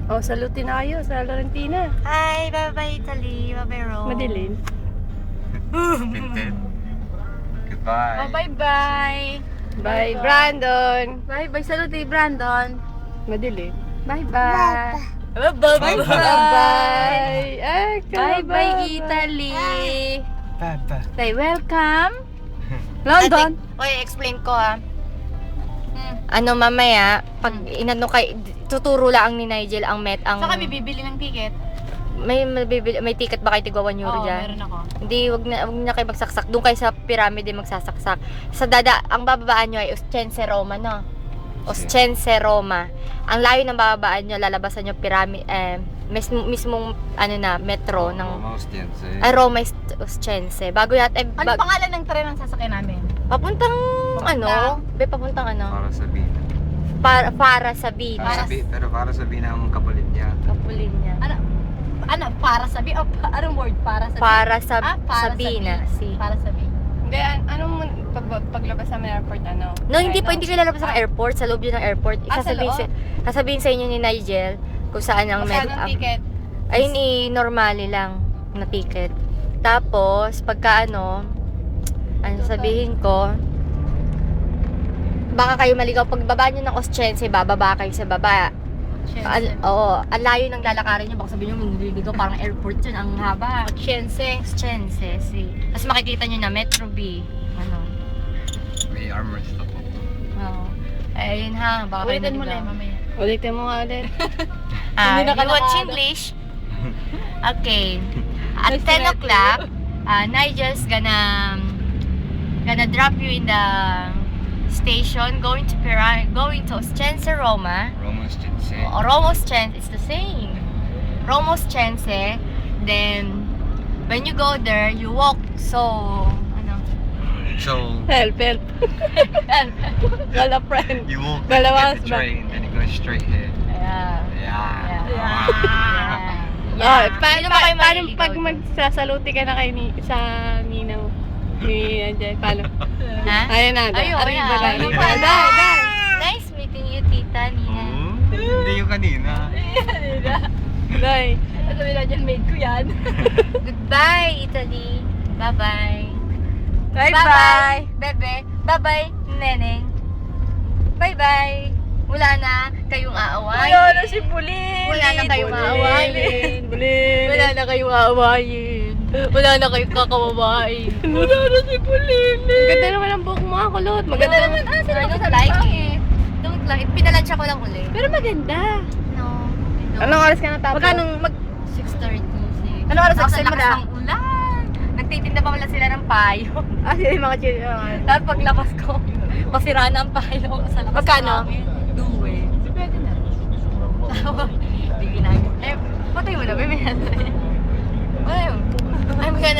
Oh, salutin na kayo sa Laurentina. Hi, bye-bye Italy, bye-bye Rome. Madilim. Tinted. Goodbye. Oh, bye-bye. Bye, Brandon. Bye-bye, saluti Brandon. Madilim. Bye-bye. Bye-bye. Bye-bye Italy. Papa. Say welcome. London. Oy, explain ko ha. Ano mamaya, pag inano kay tuturo lang ni Nigel ang Saka may bibili ng ticket. may ticket ba kayo tigwa 1 euro Oo, dyan? meron ako. Hindi, wag na kayo magsaksak. Doon kayo sa pyramid magsasaksak. Ang bababaan nyo ay Ostiense Roma, no? Ostiense Roma. Ang layo ng bababaan nyo, lalabasan nyo pyramid, mismong metro ng Roma Ostiense. Roma Ostiense. Bago yata, Ano pangalan ng tren ang sasakyan namin? papuntang papuntang Para sabihin. para Sabina. Pero para sabihin ang kapalit niya. Kapulin niya. Ano, para sabi? O, anong word? Para sabi? Para para Sabina. Si. Para sabi. Hindi, anong paglabas sa airport, ano? No, hindi kayo lalabas ng airport, sa loob yun ng airport. Sa loob? Sasabihin sa inyo ni Nigel kung saan ang Magkano ticket? ayun normally lang na ticket. Tapos, pagka ano sasabihin ko, baka kayo maligaw. Pagbaba nyo ng Ostiense, bababa kayo sa baba. Ang layo ng lalakarin nyo. Baka sabihin nyo, nililigaw, parang airport yun. Ang haba. Ostiense, si. Tapos makikita nyo na Metro B. May armor stop po. Oo. Ayun ha, baka kayo Ulitin mo naligaw. lang mamaya. Ulitin mo nga ulit. Hindi na You watch kalakado. English? Okay. At 10 o'clock, Nigel's gonna drop you in the station, going to Ostiense, Roma. Roma Ostiense. Roma Ostiense, it's the same. Roma Ostiense, then when you go there, you walk. So, So, Help. Wala friend. you walk Dalawa get the ba? train, then you go straight here. Yeah. Oh, Sino ba kayo paano maliligaw pag doon? magsasaluti ka na kay sa Nina mo? Ni Anjay, paano? Ha? Ayun na, Ayun, arriba ayan. na. Dai. Nice meeting you, Tita Nina. Hindi yung kanina. Dai. Sabi na dyan, made ko yan. Goodbye, Italy. Bye-bye. Bye-bye. Bebe. Bye-bye, Neneng. Bye-bye. Wala na kayong aaway. Wala na si Bulin. Wala na kayong aawayin. Bulin. Wala na kayong aawayin. Wala na kayong kakawawain. Wala na si Bulin. Ganda naman ang buhok mo, kulot. Maganda naman. I don't like it. Don't like it. Pinalansya ko lang uli. Pero maganda. No. Anong oras ka natapos? Magkano, 6:30. Ano oras Tapos exam ang mo lakas na? ng ulan. Nagtitinda pa wala sila ng payo. Sila yung mga chill. Tapos paglabas ko, masira na ang payo sa lakas Magkano? ng hangin.